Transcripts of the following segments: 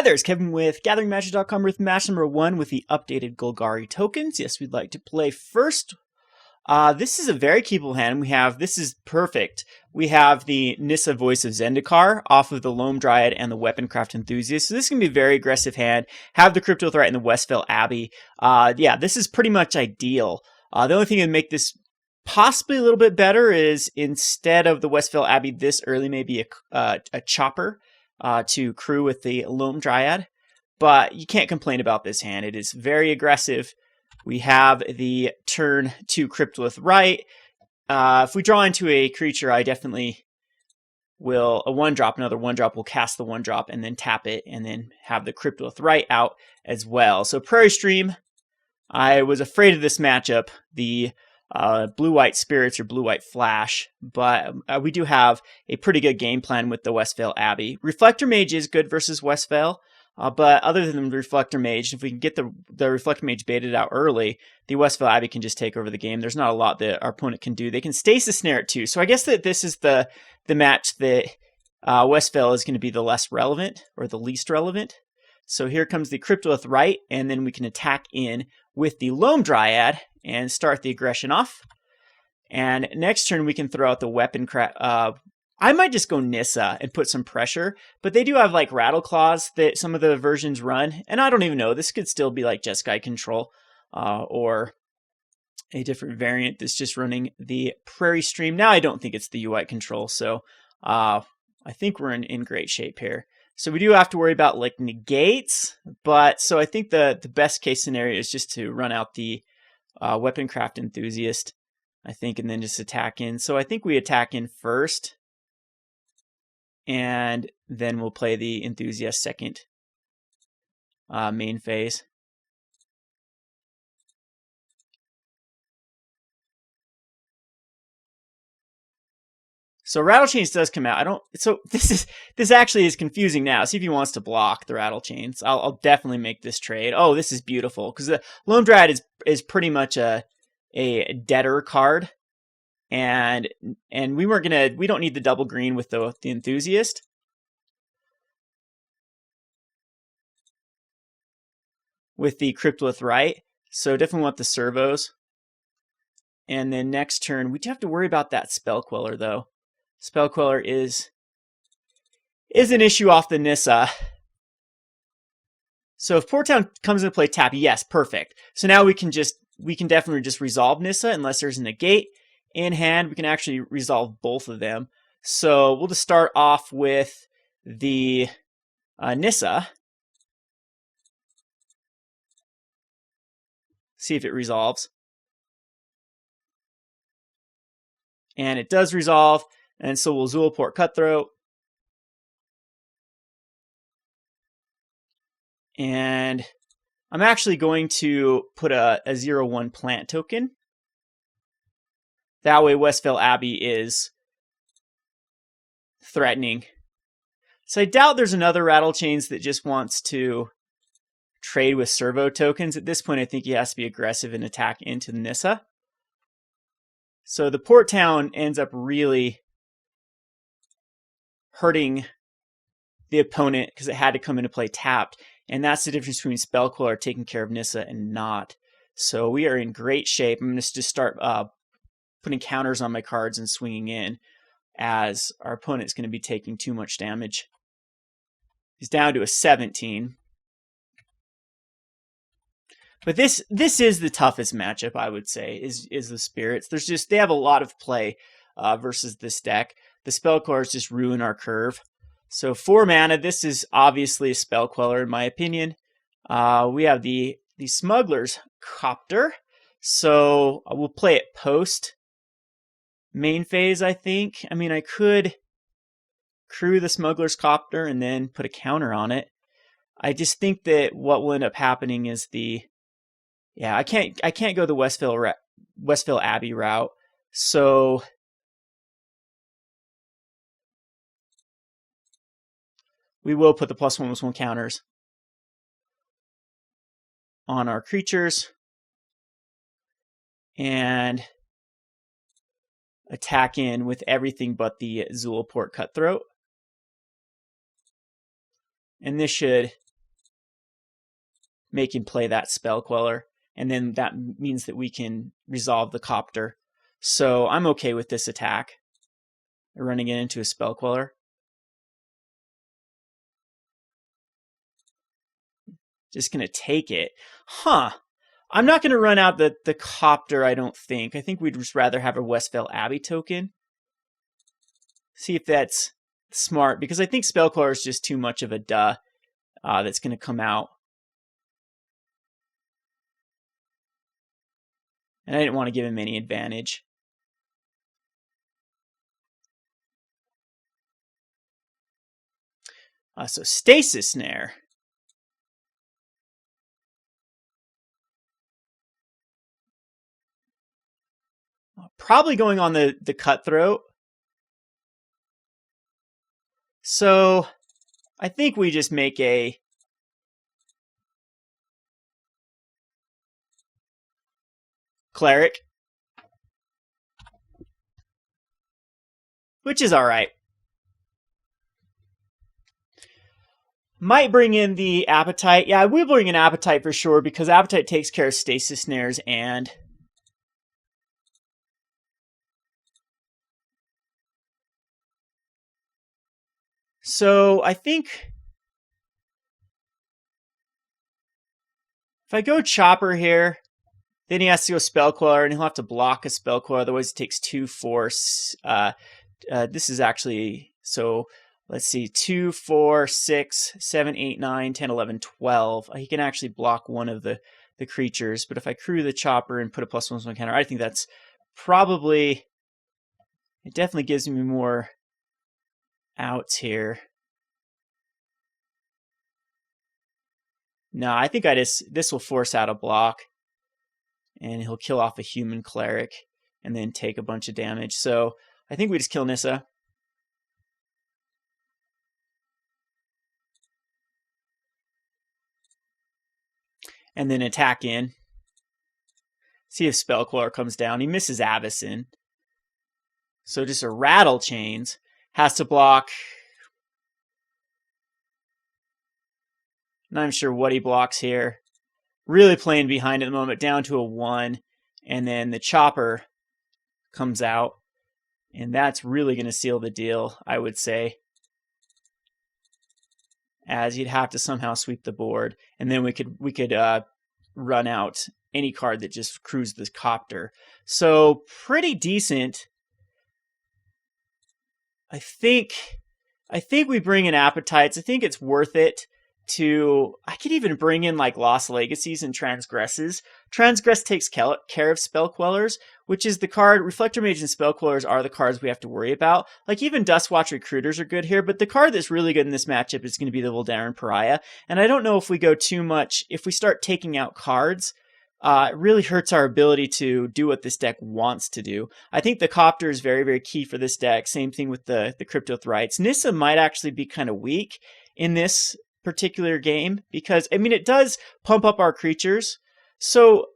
there, it's Kevin with GatheringMagic.com with match number 1 with the updated Golgari tokens. Yes, we'd like to play first. This is a very keepable hand. This is perfect. We have the Nissa Voice of Zendikar off of the Loam Dryad and the Weaponcraft Enthusiast. So this is going to be a very aggressive hand. Have the Cryptolith Rite and the Westvale Abbey. Yeah, this is pretty much ideal. The only thing that would make this possibly a little bit better is instead of the Westvale Abbey this early, maybe a chopper to crew with the Loam Dryad. But you can't complain about this hand. It is very aggressive. We have the turn 2 Cryptolith Rite. If we draw into a creature, I definitely will, a 1-drop, another 1-drop, will cast the 1-drop and then tap it and then have the Cryptolith Rite out as well. So Prairie Stream, I was afraid of this matchup, the blue-white spirits or blue-white flash, but we do have a pretty good game plan with the Westvale Abbey. Reflector Mage is good versus Westvale. But other than the Reflector Mage, if we can get the Reflector Mage baited out early, the Westvale Abbey can just take over the game. There's not a lot that our opponent can do. They can Stasis Snare it too. So I guess that this is the match that Westvale is going to be the less relevant, or the least relevant. So here comes the Cryptolith Rite, and then we can attack in with the Loam Dryad and start the aggression off. And next turn we can throw out the Weaponcraft. I might just go Nissa and put some pressure, but they do have like Rattle Claws that some of the versions run, and I don't even know. This could still be like Jeskai Control or a different variant that's just running the Prairie Stream. Now I don't think it's the UI Control, so I think we're in great shape here. So we do have to worry about like negates, but so I think the best case scenario is just to run out the Weaponcraft Enthusiast, I think, and then just attack in. So I think we attack in first. And then we'll play the Enthusiast second main phase. So Rattle Chains does come out. So this actually is confusing now. See if he wants to block the Rattle Chains. I'll definitely make this trade. Oh, this is beautiful because the Loam Dryad is pretty much a deader card. And we don't need the double green with the Enthusiast. With the Cryptolith Rite. So definitely want the servos. And then next turn, we do have to worry about that Spell Queller though. Spell Queller is an issue off the Nissa. So if Port Town comes into play tap, yes, perfect. So now we can definitely just resolve Nissa unless there's a negate. In hand, we can actually resolve both of them. So we'll just start off with the Nissa. See if it resolves. And it does resolve. And so we'll Zulaport Cutthroat. And I'm actually going to put a 0/1 plant token. That way Westvale Abbey is threatening. So I doubt there's another Rattle Chains that just wants to trade with servo tokens. At this point, I think he has to be aggressive and attack into the Nissa. So the Port Town ends up really hurting the opponent because it had to come into play tapped. And that's the difference between Spell Queller taking care of Nissa and not. So we are in great shape. I'm going to just start putting counters on my cards and swinging in, as our opponent's going to be taking too much damage. He's down to a 17. But this is the toughest matchup, I would say, is the Spirits. They have a lot of play versus this deck. The Spell Quellers just ruin our curve. So 4 mana, this is obviously a Spell Queller in my opinion. We have the Smuggler's Copter. So we'll play it post main phase, I think. I mean, I could crew the Smuggler's Copter and then put a counter on it. I just think that what will end up happening is I can't go the Westvale Abbey route. So we will put the +1/+1 counters on our creatures and attack in with everything but the Zulaport Cutthroat. And this should make him play that Spell Queller. And then that means that we can resolve the Copter. So I'm okay with this attack. Running it into a Spell Queller. Just going to take it. Huh. I'm not going to run out the Copter, I don't think. I think we'd just rather have a Westvale Abbey token. See if that's smart, because I think Spell Queller is just too much of a duh that's going to come out. And I didn't want to give him any advantage. So Stasis Snare. Probably going on the Cutthroat. So I think we just make a Cleric, which is all right. Might bring in the Appetite. Yeah, we'll bring in Appetite for sure, because Appetite takes care of Stasis Snares and... So I think if I go Chopper here, then he has to go Spell Queller, and he'll have to block a Spell Queller, otherwise it takes 2 force. This is actually, so let's see, 2, 4, 6, 7, 8, 9, 10, 11, 12. He can actually block one of the creatures, but if I crew the Chopper and put a +1/+1 counter, I think that's probably, it definitely gives me more outs here. No, I think this will force out a block, and he'll kill off a human cleric and then take a bunch of damage. So I think we just kill Nissa. And then attack in. See if Spell Queller comes down. He misses Avacyn. So just a Rattle Chains. Has to block. Not even sure what he blocks here. Really playing behind at the moment, down to a 1. And then the Chopper comes out. And that's really going to seal the deal, I would say. As you'd have to somehow sweep the board. And then we could run out any card that just crews the Copter. So pretty decent. I think we bring in Appetites. I think it's worth it to... I could even bring in like Lost Legacies and Transgresses. Transgress takes care of Spell Quellers, which is the card... Reflector Mage and Spell Quellers are the cards we have to worry about. Like even Duskwatch Recruiters are good here, but the card that's really good in this matchup is going to be the Voldaren Pariah. And I don't know if we go too much... If we start taking out cards... it really hurts our ability to do what this deck wants to do. I think the Copter is very, very key for this deck. Same thing with the Cryptolith Rites. Nissa might actually be kind of weak in this particular game because, I mean, it does pump up our creatures. So,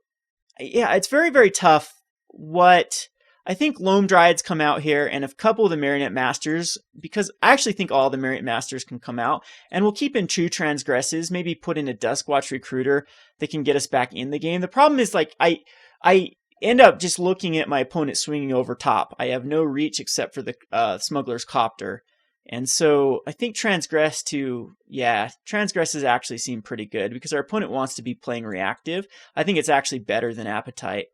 yeah, it's very, very tough. What I think Loam Dryads come out here, and a couple of the Marionette Masters, because I actually think all the Marionette Masters can come out, and we'll keep in 2 Transgresses, maybe put in a Duskwatch Recruiter that can get us back in the game. The problem is, like, I end up just looking at my opponent swinging over top. I have no reach except for the Smuggler's Copter. And so I think Transgresses actually seem pretty good because our opponent wants to be playing reactive. I think it's actually better than Appetite.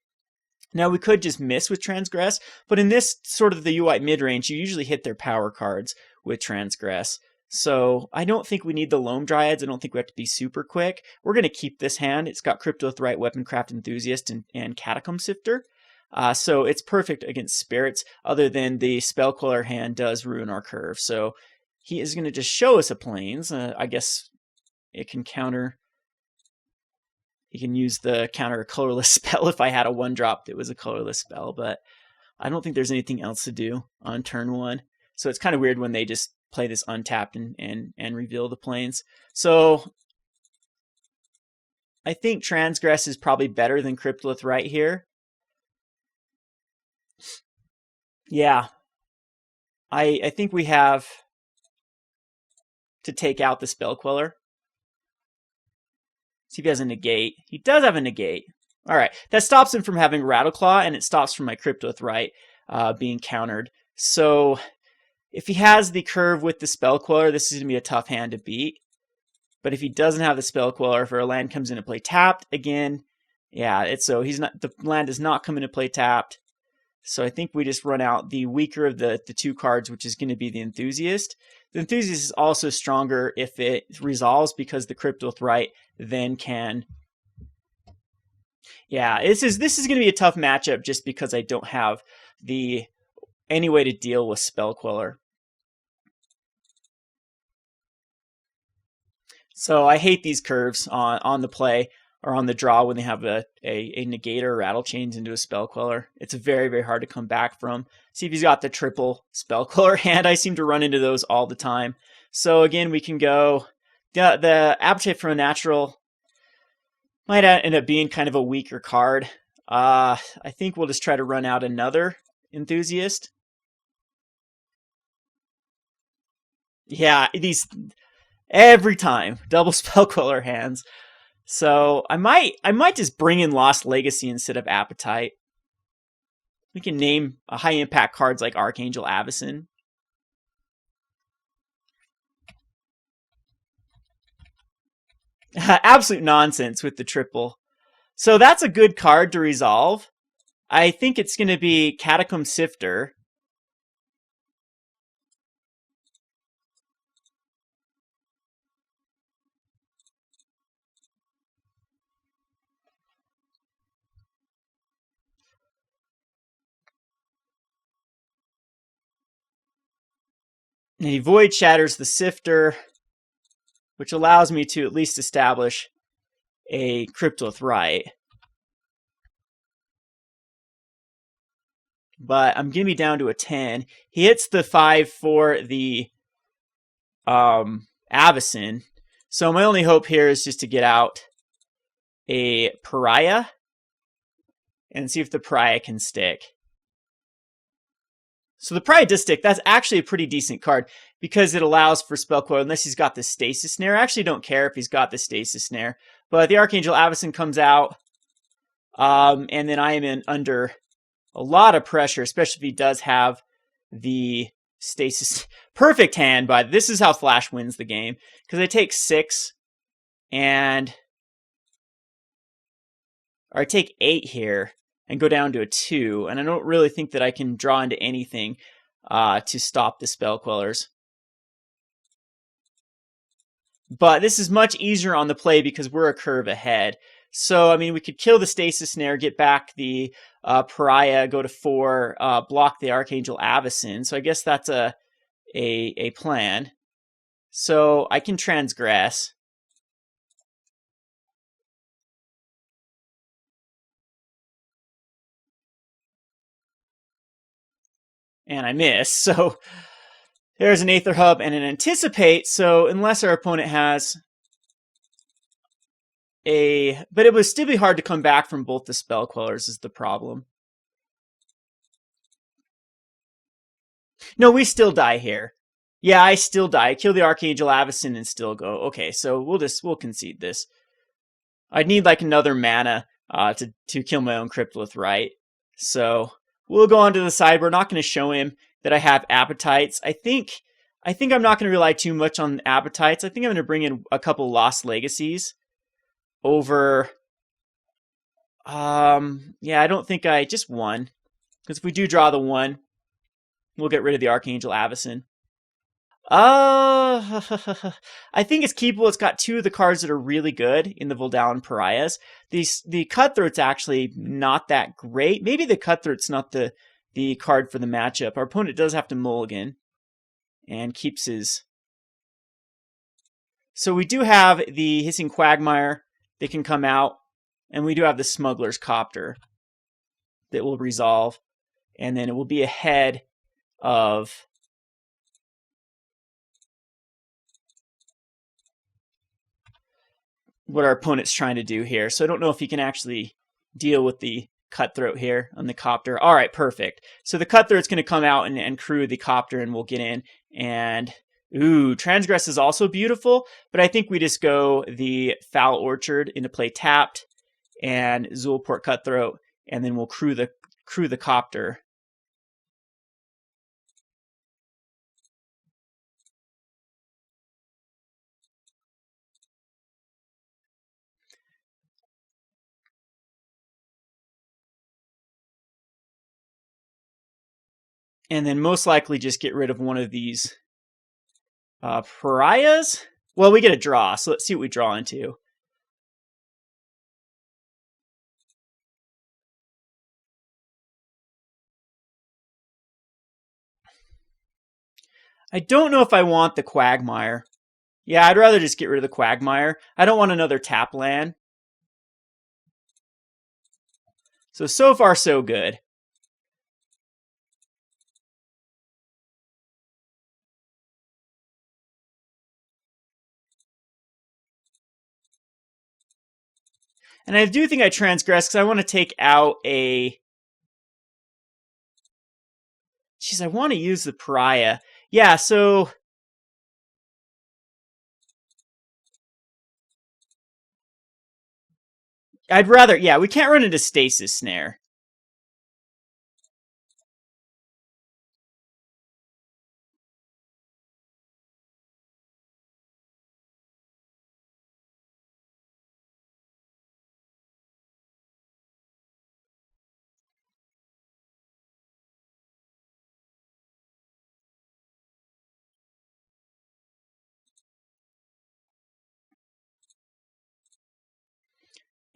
Now, we could just miss with Transgress, but in this sort of the UI mid-range, you usually hit their power cards with Transgress. So I don't think we need the Loam Dryads. I don't think we have to be super quick. We're going to keep this hand. It's got Cryptolith Rite, Weaponcraft Enthusiast, and Catacomb Sifter. So it's perfect against spirits, other than the Spell Queller hand does ruin our curve. So he is going to just show us a Plains. I guess it can counter... He can use the counter a colorless spell if I had a 1-drop that was a colorless spell, but I don't think there's anything else to do on turn 1. So it's kind of weird when they just play this untapped and reveal the Plains. So I think Transgress is probably better than Cryptolith Rite here. Yeah. I think we have to take out the Spell Queller. See if he has a negate. He does have a negate. All right, that stops him from having Rattleclaw, and it stops from my Cryptolith Rite being countered. So if he has the curve with the Spell Queller, this is going to be a tough hand to beat. But if he doesn't have the Spell Queller, if a land comes into play tapped again, yeah, the land does not come into play tapped. So I think we just run out the weaker of the two cards, which is going to be the Enthusiast. The Enthusiast is also stronger if it resolves because the Cryptolith Rite then can. Yeah, this is going to be a tough matchup just because I don't have any way to deal with Spell Queller. So I hate these curves on the play or on the draw when they have a negator or rattle chains into a Spell Queller. It's very, very hard to come back from. See if he's got the triple Spell Queller hand. I seem to run into those all the time. So again, we can go the Appetite for Unnatural might end up being kind of a weaker card. I think we'll just try to run out another Enthusiast. Yeah, these every time double Spell Queller hands. So I might just bring in Lost Legacy instead of Appetite. We can name high impact cards like Archangel Avacyn. Absolute nonsense with the triple. So that's a good card to resolve. I think it's going to be Catacomb Sifter. And he Void Shatters the Sifter, which allows me to at least establish a Cryptolith Rite. But I'm going to be down to a 10. He hits the 5 for the Avacyn. So my only hope here is just to get out a Pariah and see if the Pariah can stick. So the Pariah does stick. That's actually a pretty decent card because it allows for Spell Queller unless he's got the Stasis Snare. I actually don't care if he's got the Stasis Snare. But the Archangel Avacyn comes out. And then I am under a lot of pressure, especially if he does have the Stasis. Perfect hand, but this is how Flash wins the game. Because I take 6 and... Or I take 8 here and go down to a 2. And I don't really think that I can draw into anything to stop the Spell Quellers. But this is much easier on the play because we're a curve ahead. So, I mean, we could kill the Stasis Snare, get back the Pariah, go to 4, block the Archangel Avacyn. So I guess that's a plan. So I can transgress. And I miss. So there's an Aether Hub and an Anticipate. So unless our opponent has but it would still be hard to come back from both the Spell Quellers is the problem. No, we still die here. Yeah, I still die. I kill the Archangel Avacyn and still go. Okay, so we'll concede this. I'd need like another mana to kill my own Cryptolith Rite. So we'll go on to the sideboard. Not going to show him that I have Appetites. I think I'm not going to rely too much on Appetites. I think I'm going to bring in a couple Lost Legacies over, yeah, I don't think just one. Because if we do draw the 1, we'll get rid of the Archangel Avacyn. I think it's keepable. It's got 2 of the cards that are really good in the Voldaren Pariahs. The Cutthroat's actually not that great. Maybe the Cutthroat's not the card for the matchup. Our opponent does have to mulligan and keeps his... So we do have the Hissing Quagmire. They can come out, and we do have the Smuggler's Copter that will resolve, and then it will be ahead of what our opponent's trying to do here. So I don't know if he can actually deal with the Cutthroat here on the Copter. All right, perfect. So the Cutthroat's going to come out and crew the Copter, and we'll get in and Ooh, Transgress is also beautiful, but I think we just go the Foul Orchard into play tapped and Zulaport Cutthroat, and then we'll crew the Copter. And then most likely just get rid of one of these Pariahs. Well, we get a draw, so let's see what we draw into. I don't know if I want the Quagmire. Yeah, I'd rather just get rid of the Quagmire. I don't want another tap land. So far, so good. And I do think I transgress because I want to take out a... Jeez, I want to use the Pariah. Yeah, so... I'd rather... Yeah, we can't run into Stasis Snare.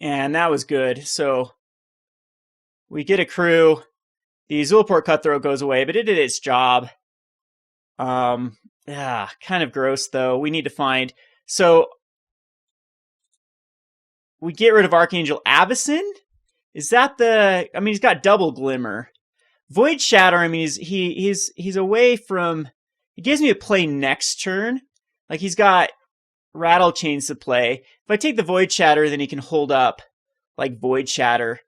And that was good. So we get a crew. The Zulaport Cutthroat goes away, but it did its job. Kind of gross, though. We need to find... So we get rid of Archangel Avacyn? Is that the... I mean, he's got double Glimmer. Void Shatter, I mean, he's away from... He gives me a play next turn. Like, he's got Rattle Chains to play. If I take the Void Shatter, then he can hold up, like, Void Shatter.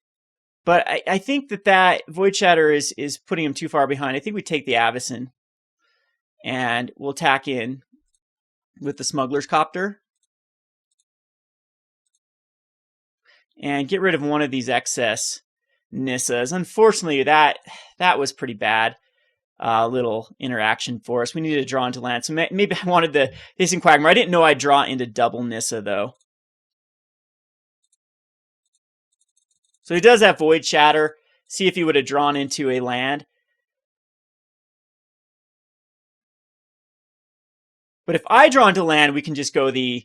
But I think that Void Shatter is putting him too far behind. I think we take the Avacyn. And we'll tack in with the Smuggler's Copter. And get rid of one of these excess Nissas. Unfortunately, that was pretty bad. Little interaction for us. We needed to draw into land. So maybe I wanted the Hissing Quagmire. I didn't know I'd draw into double Nissa, though. So he does have Void Shatter. See if he would have drawn into a land. But if I draw into land, we can just go the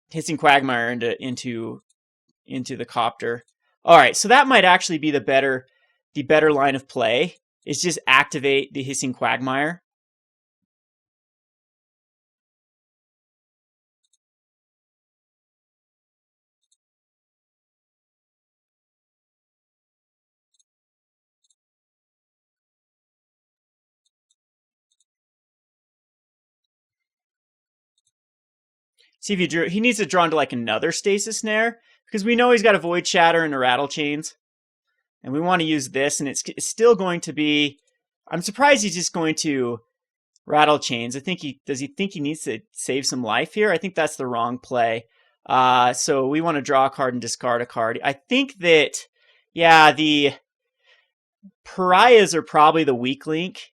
Hissing Quagmire into the Copter. All right, so that might actually be the better line of play. Is just activate the Hissing Quagmire. See if he needs to draw into like another Stasis Snare, because we know he's got a Void Shatter and a Rattle Chains. And we want to use this, and it's still going to be... I'm surprised he's just going to Rattle Chains. Does he think he needs to save some life here? I think that's the wrong play. So we want to draw a card and discard a card. I think that, yeah, the Pariahs are probably the weak link.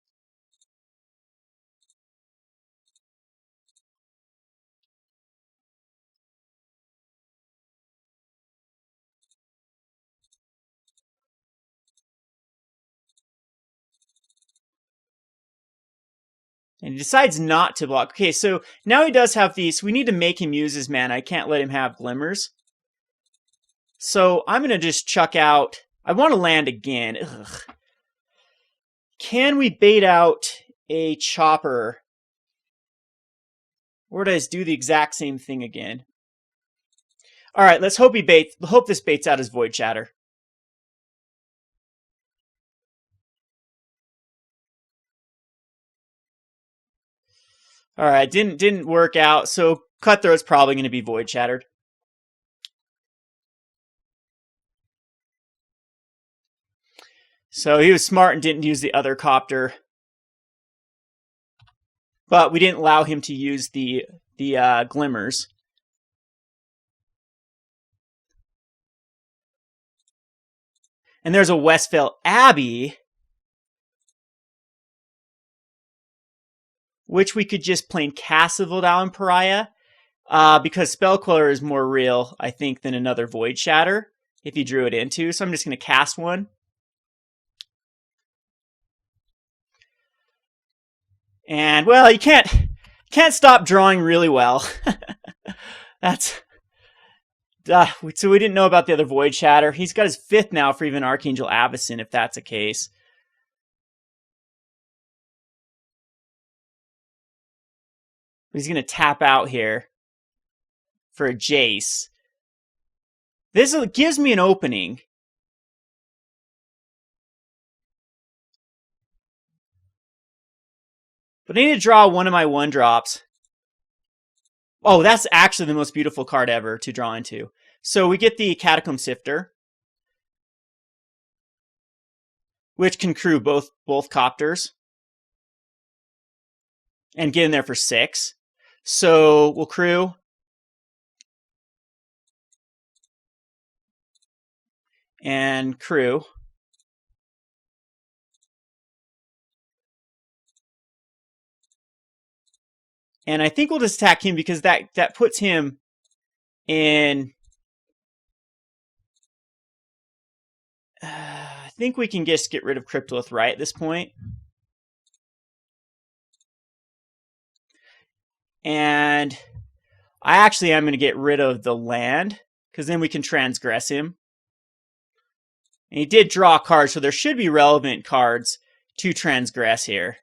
And he decides not to block. Okay, so now he does have these. We need to make him use his mana. I can't let him have Glimmers. So I'm going to just chuck out... I want to land again. Ugh. Can we bait out a Chopper? Or does do the exact same thing again? All right, let's hope this baits out his Void Shatter. All right, didn't work out. So Cutthroat's probably going to be Void Shattered. So he was smart and didn't use the other Copter. but we didn't allow him to use the glimmers. And there's a Westvale Abbey, which we could just plain cast a Voldaren Pariah, because Spell Queller is more real, I think, than another Void Shatter, if you drew it into. So I'm just going to cast one. And, well, you can't stop drawing really well. That's... so we didn't know about the other Void Shatter. He's got his 5th now for even Archangel Avacyn, if that's the case. He's going to tap out here for a Jace. This gives me an opening. But I need to draw one of my 1-drops. Oh, that's actually the most beautiful card ever to draw into. So we get the Catacomb Sifter, which can crew both Copters and get in there for 6. So we'll crew. And crew. And I think we'll just attack him because that puts him in... I think we can just get rid of Cryptolith Rite at this point. And I actually am going to get rid of the land, because then we can transgress him. And he did draw cards, so there should be relevant cards to transgress here.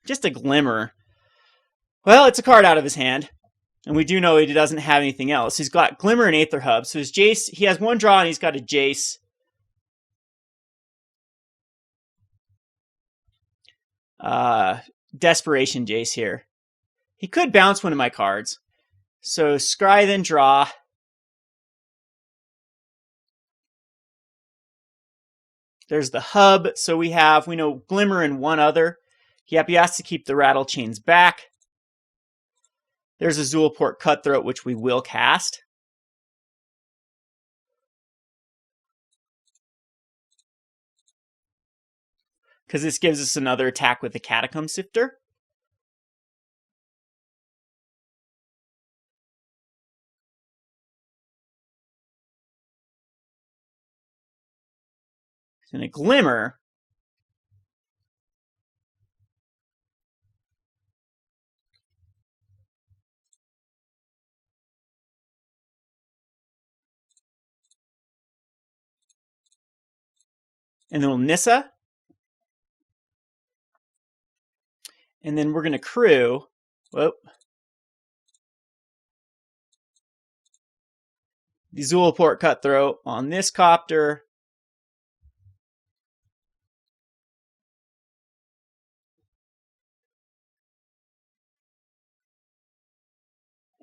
Just a Glimmer. Well, it's a card out of his hand. And we do know he doesn't have anything else. He's got Glimmer and Aether Hub. So his Jace, he has 1 draw and he's got a Jace. Desperation Jace here. He could bounce one of my cards. So scry, then draw. There's the hub. So we know Glimmer and 1 other. Yep, he has to keep the Rattle Chains back. There's a Zulaport Cutthroat, which we will cast. Because this gives us another attack with the Catacomb Sifter. And a Glimmer. And then we'll Nissa. And then we're going to crew. Whoop. The Zulaport Cutthroat on this Copter.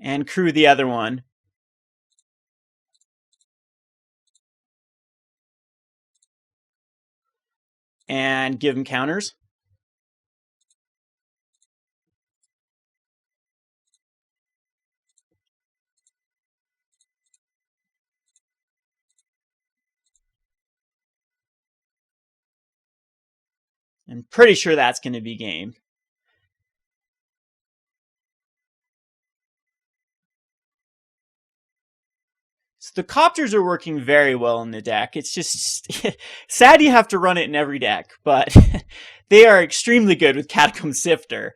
And crew the other one. And give him counters. I'm pretty sure that's going to be game. So the Copters are working very well in the deck. It's just sad you have to run it in every deck, but they are extremely good with Catacomb Sifter.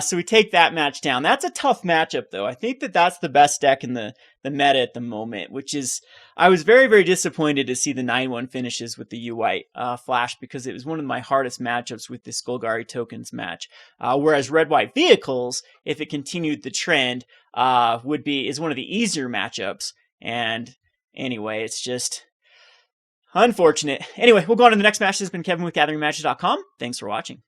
So we take that match down. That's a tough matchup, though. I think that's the best deck in the meta at the moment, which is... I was very, very disappointed to see the 9-1 finishes with the U-White Flash, because it was one of my hardest matchups with this Golgari Tokens match. Whereas Red-White Vehicles, if it continued the trend, is one of the easier matchups. And anyway, it's just unfortunate. Anyway, we'll go on to the next match. This has been Kevin with GatheringMagic.com. Thanks for watching.